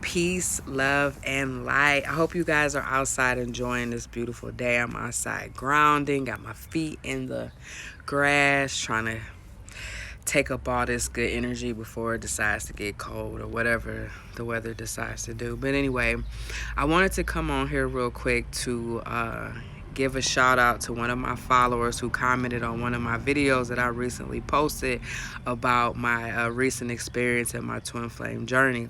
Peace, love, and light. I hope you guys are outside enjoying this beautiful day. I'm outside grounding, got my feet in the grass, trying to take up all this good energy before it decides to get cold or whatever the weather decides to do. But anyway, I wanted to come on here real quick to give a shout out to one of my followers who commented on one of my videos that I recently posted about my recent experience in my twin flame journey.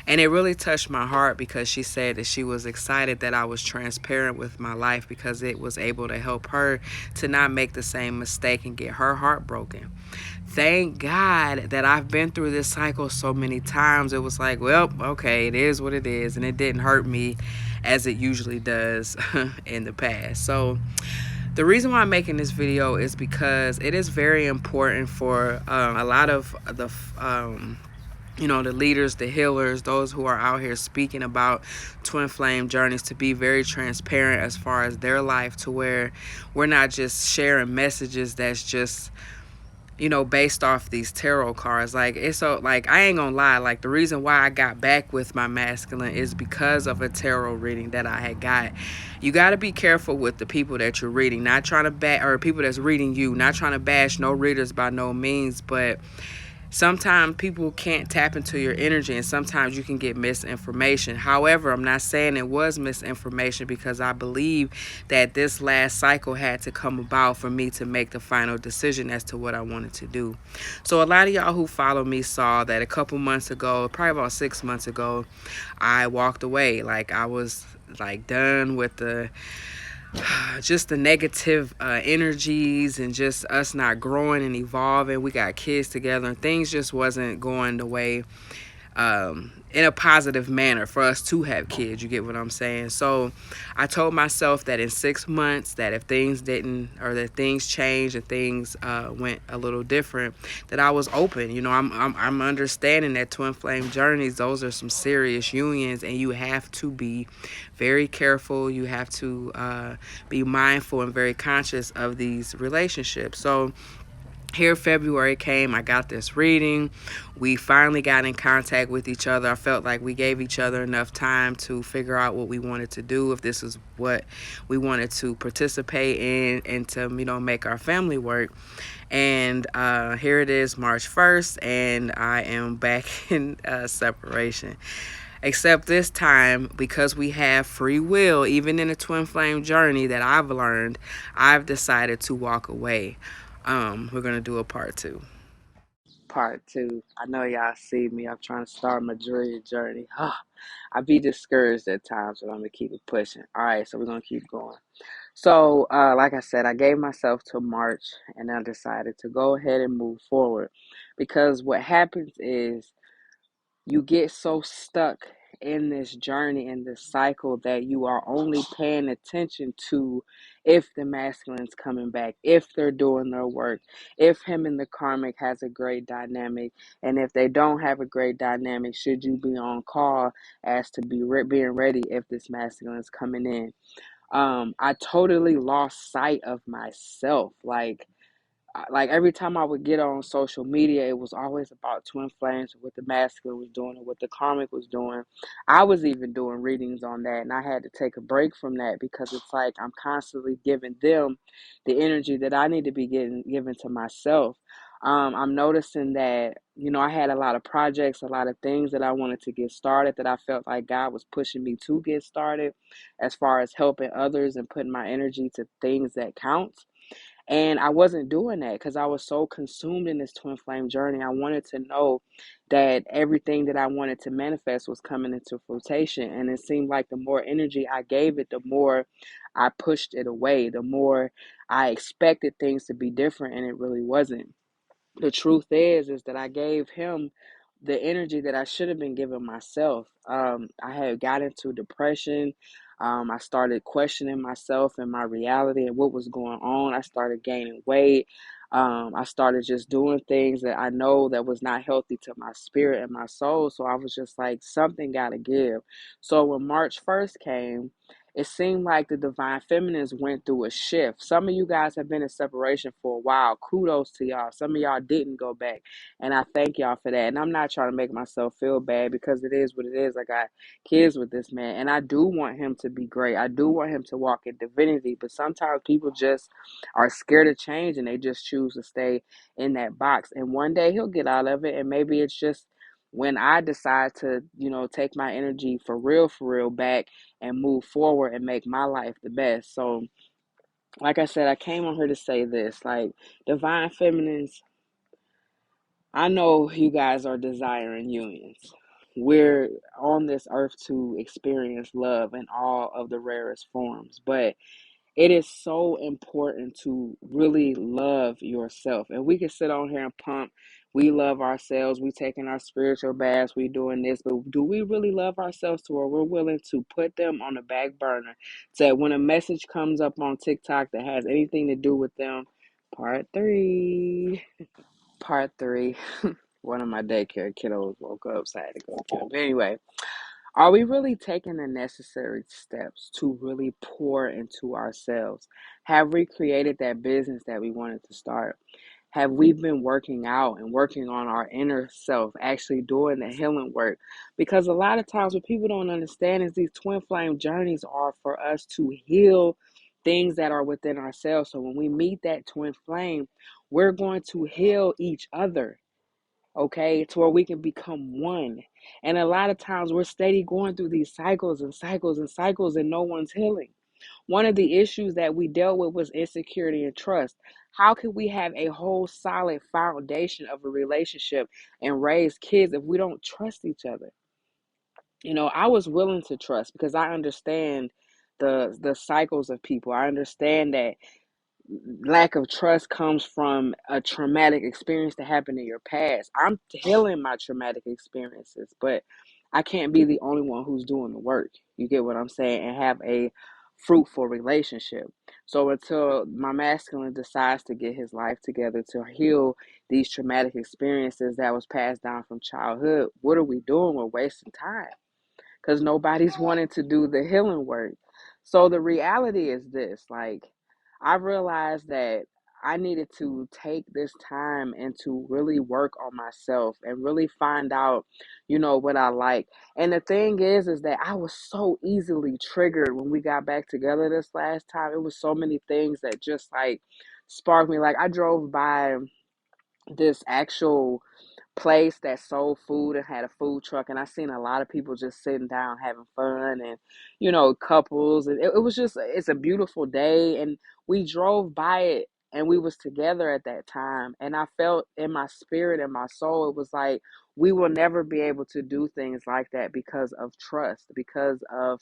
And it really touched my heart because she said that she was excited that I was transparent with my life because it was able to help her to not make the same mistake and get her heart broken. Thank God that I've been through this cycle so many times. It was like, well, okay, it is what it is, and it didn't hurt me as it usually does in the past. So the reason why I'm making this video is because it is very important for a lot of the the leaders, the healers, those who are out here speaking about twin flame journeys to be very transparent as far as their life, to where we're not just sharing messages that's just based off these tarot cards. Like, it's so, like, I ain't gonna lie, like, the reason why I got back with my masculine is because of a tarot reading that I had got. You got to be careful with the people that you're reading, not trying to or people that's reading you, not trying to bash no readers by no means, but sometimes people can't tap into your energy, and sometimes you can get misinformation. However, I'm not saying it was misinformation, because I believe that this last cycle had to come about for me to make the final decision as to what I wanted to do. So a lot of y'all who follow me saw that a couple months ago, probably about 6 months ago, I walked away. Like, I was like done with the just the negative energies and just us not growing and evolving. We got kids together and things just wasn't going the way, in a positive manner for us to have kids. You get what I'm saying? So I told myself that in 6 months, that if things didn't, or that things changed and things went a little different, that I was open. I'm understanding that twin flame journeys, those are some serious unions, and you have to be very careful. You have to be mindful and very conscious of these relationships. So here February came, I got this reading. We finally got in contact with each other. I felt like we gave each other enough time to figure out what we wanted to do, if this is what we wanted to participate in, and to make our family work. And here it is, March 1st, and I am back in separation. Except this time, because we have free will, even in a twin flame journey that I've learned, I've decided to walk away. We're gonna do a part two. Part two. I know y'all see me. I'm trying to start my dream journey. I be discouraged at times, but I'm gonna keep it pushing. All right, so we're gonna keep going. So, like I said, I gave myself till March, and I decided to go ahead and move forward, because what happens is you get so stuck in this journey, in this cycle, that you are only paying attention to if the masculine's coming back, if they're doing their work, if him and the karmic has a great dynamic, and if they don't have a great dynamic, should you be on call as to being ready if this masculine's coming in. I totally lost sight of myself. Like every time I would get on social media, it was always about twin flames, what the masculine was doing and what the karmic was doing. I was even doing readings on that, and I had to take a break from that, because it's like I'm constantly giving them the energy that I need to be getting given to myself. I'm noticing that, I had a lot of projects, a lot of things that I wanted to get started, that I felt like God was pushing me to get started, as far as helping others and putting my energy to things that count. And I wasn't doing that because I was so consumed in this twin flame journey. I wanted to know that everything that I wanted to manifest was coming into fruition. And it seemed like the more energy I gave it, the more I pushed it away, the more I expected things to be different, and it really wasn't. The truth is that I gave him the energy that I should have been giving myself. I had got into depression. I started questioning myself and my reality and what was going on. I started gaining weight. I started just doing things that I know that was not healthy to my spirit and my soul. So I was just like, something got to give. So when March 1st came, it seemed like the divine feminines went through a shift. Some of you guys have been in separation for a while. Kudos to y'all. Some of y'all didn't go back. And I thank y'all for that. And I'm not trying to make myself feel bad because it is what it is. I got kids with this man. And I do want him to be great. I do want him to walk in divinity. But sometimes people just are scared of change and they just choose to stay in that box. And one day he'll get out of it. And maybe it's just when I decide to, take my energy for real back and move forward and make my life the best. So, like I said, I came on here to say this, like, divine feminines, I know you guys are desiring unions. We're on this earth to experience love in all of the rarest forms, but it is so important to really love yourself. And we can sit on here and pump. We love ourselves. We taking our spiritual baths. We doing this. But do we really love ourselves to where we're willing to put them on the back burner? So when a message comes up on TikTok that has anything to do with them, part three. Part three. One of my daycare kiddos woke up, so I had to go get him. But anyway, are we really taking the necessary steps to really pour into ourselves? Have we created that business that we wanted to start? Have we been working out and working on our inner self, actually doing the healing work? Because a lot of times what people don't understand is these twin flame journeys are for us to heal things that are within ourselves. So when we meet that twin flame, we're going to heal each other, okay, to where we can become one. And a lot of times we're steady going through these cycles and cycles and cycles, and no one's healing. One of the issues that we dealt with was insecurity and trust. How can we have a whole solid foundation of a relationship and raise kids if we don't trust each other? I was willing to trust because I understand the cycles of people. I understand that lack of trust comes from a traumatic experience that happened in your past. I'm healing my traumatic experiences, but I can't be the only one who's doing the work. You get what I'm saying? And have a fruitful relationship. So until my masculine decides to get his life together to heal these traumatic experiences that was passed down from childhood, what are we doing? We're wasting time because nobody's wanting to do the healing work. So the reality is this, like, I realized that I needed to take this time and to really work on myself and really find out, what I like. And the thing is that I was so easily triggered when we got back together this last time. It was so many things that just like sparked me. Like I drove by this actual place that sold food and had a food truck, and I seen a lot of people just sitting down having fun, and couples, and it was just, it's a beautiful day, and we drove by it and we was together at that time, and I felt in my spirit and my soul, it was like we will never be able to do things like that because of trust, because of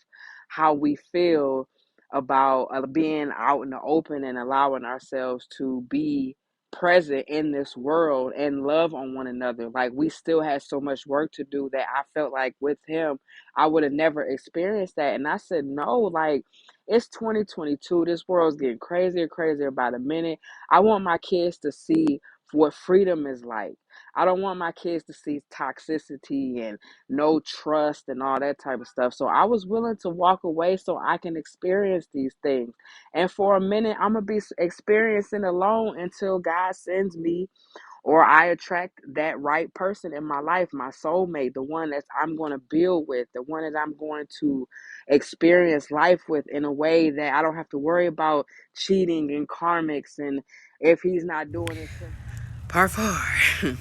how we feel about being out in the open and allowing ourselves to be present in this world and love on one another. Like we still had so much work to do that I felt like with him I would have never experienced that. And I said, no, like it's 2022. This world's getting crazier by the minute. I want my kids to see what freedom is like. I don't want my kids to see toxicity and no trust and all that type of stuff. So I was willing to walk away so I can experience these things. And for a minute, I'm going to be experiencing alone until God sends me or I attract that right person in my life, my soulmate, the one that I'm going to build with, the one that I'm going to experience life with in a way that I don't have to worry about cheating and karmics and if he's not doing it. Part four.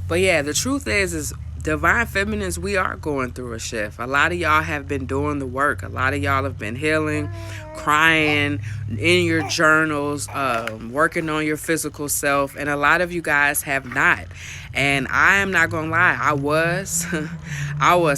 But yeah, the truth is divine feminines, we are going through a shift. A lot of y'all have been doing the work. A lot of y'all have been healing, crying in your journals, working on your physical self, and a lot of you guys have not. And I am not gonna lie, I was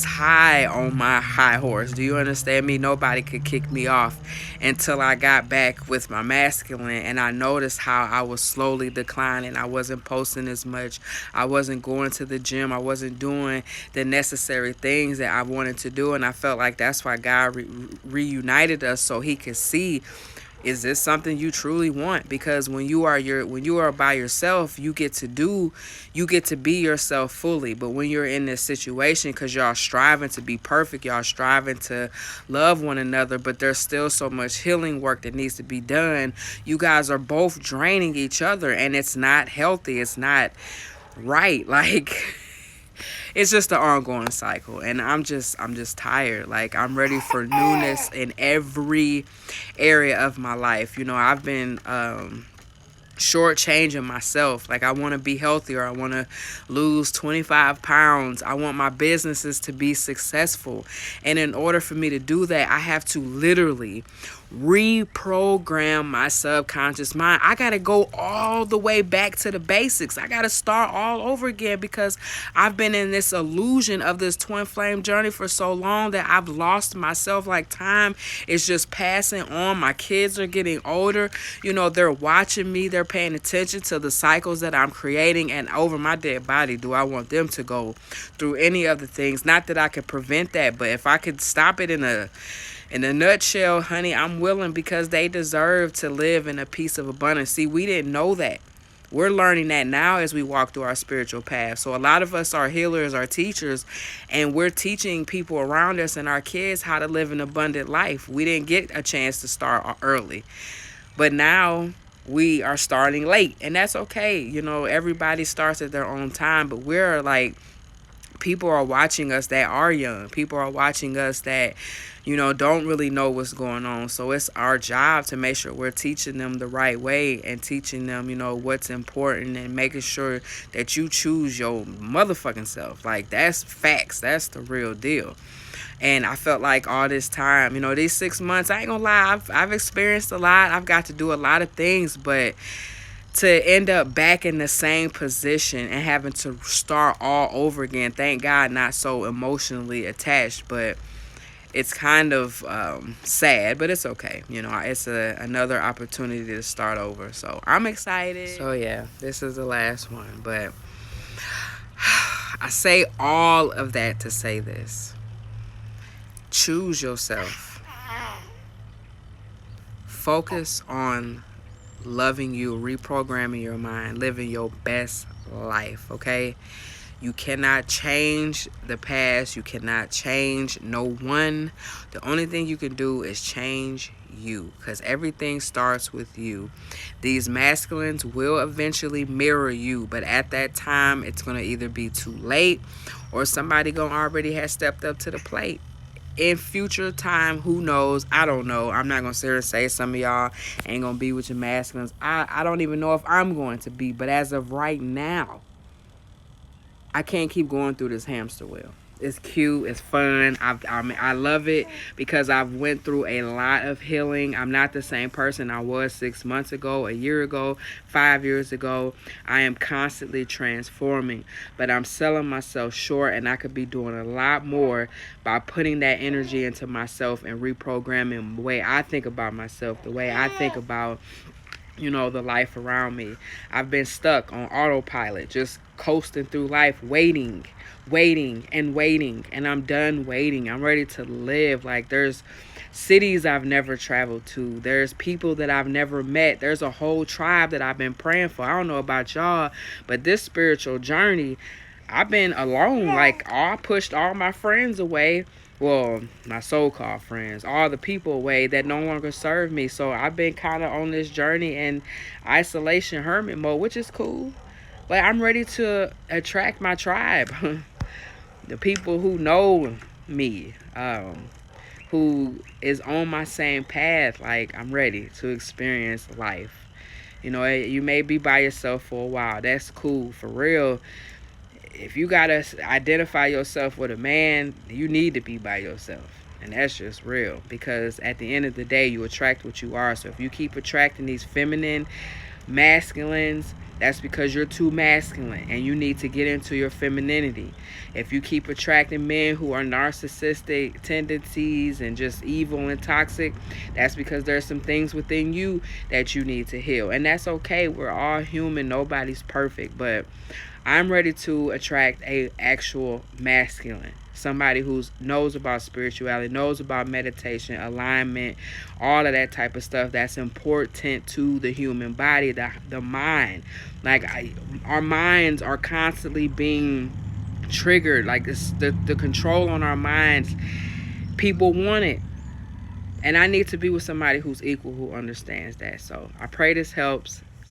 high on my high horse. Do you understand me? Nobody could kick me off until I got back with my masculine, and I noticed how I was slowly declining. I wasn't posting as much. I wasn't going to the gym. I wasn't doing the necessary things that I wanted to do, and I felt like that's why God reunited us so he could see Is this something you truly want? Because when you are by yourself, you get to be yourself fully. But when you're in this situation, because y'all striving to be perfect, y'all striving to love one another, but there's still so much healing work that needs to be done, you guys are both draining each other, and it's not healthy. It's not right. Like, it's just an ongoing cycle, and I'm just tired. Like, I'm ready for newness in every area of my life. I've been shortchanging myself. Like, I want to be healthier. I want to lose 25 pounds. I want my businesses to be successful. And in order for me to do that, I have to literally reprogram my subconscious mind. I got to go all the way back to the basics. I got to start all over again, because I've been in this illusion of this twin flame journey for so long that I've lost myself. Like, time is just passing on. My kids are getting older. They're watching me. They're paying attention to the cycles that I'm creating, and over my dead body, do I want them to go through any of the things? Not that I could prevent that, but if I could stop it in a nutshell, honey, I'm willing, because they deserve to live in a piece of abundance. See, we didn't know that. We're learning that now as we walk through our spiritual path. So a lot of us are healers, are teachers, and we're teaching people around us and our kids how to live an abundant life. We didn't get a chance to start early, but now we are starting late, and that's okay. Everybody starts at their own time, but we're like, people are watching us that are young. People are watching us that, don't really know what's going on. So it's our job to make sure we're teaching them the right way, and teaching them, what's important, and making sure that you choose your motherfucking self. Like, that's facts. That's the real deal. And I felt like all this time, these 6 months, I ain't gonna lie, I've experienced a lot. I've got to do a lot of things, but to end up back in the same position and having to start all over again, thank God, not so emotionally attached, but it's kind of sad, but it's okay. It's another opportunity to start over. So I'm excited. So yeah, this is the last one, but I say all of that to say this. Choose yourself. Focus on loving you, reprogramming your mind, living your best life, okay? You cannot change the past. You cannot change no one. The only thing you can do is change you, because everything starts with you. These masculines will eventually mirror you, but at that time, it's going to either be too late, or somebody gonna already have stepped up to the plate. In future time, who knows? I don't know. I'm not gonna sit here and say some of y'all ain't gonna be with your masculines. I don't even know if I'm going to be, but as of right now, I can't keep going through this hamster wheel. It's cute. It's fun. I love it, because I've went through a lot of healing. I'm not the same person I was 6 months ago, a year ago, 5 years ago. I am constantly transforming, but I'm selling myself short, and I could be doing a lot more by putting that energy into myself and reprogramming the way I think about myself, the way I think about the life around me. I've been stuck on autopilot, just coasting through life, waiting, and I'm done waiting. I'm ready to live. Like, there's cities I've never traveled to. There's people that I've never met. There's a whole tribe that I've been praying for. I don't know about y'all, but this spiritual journey, I've been alone. Like, I pushed all my friends away. Well, my so-called friends, all the people away that no longer serve me. So I've been kind of on this journey in isolation, hermit mode, which is cool. But I'm ready to attract my tribe. The people who know me, who is on my same path. Like, I'm ready to experience life. You may be by yourself for a while. That's cool, for real. If you gotta identify yourself with a man, you need to be by yourself. And that's just real, because at the end of the day, you attract what you are. So if you keep attracting these feminine masculines, that's because you're too masculine and you need to get into your femininity. If you keep attracting men who are narcissistic tendencies and just evil and toxic, that's because there's some things within you that you need to heal. And that's okay. We're all human. Nobody's perfect. But I'm ready to attract a actual masculine. Somebody who knows about spirituality, knows about meditation, alignment, all of that type of stuff that's important to the human body, the mind. Like our minds are constantly being triggered. Like the control on our minds. People want it. And I need to be with somebody who's equal, who understands that. So I pray this helps.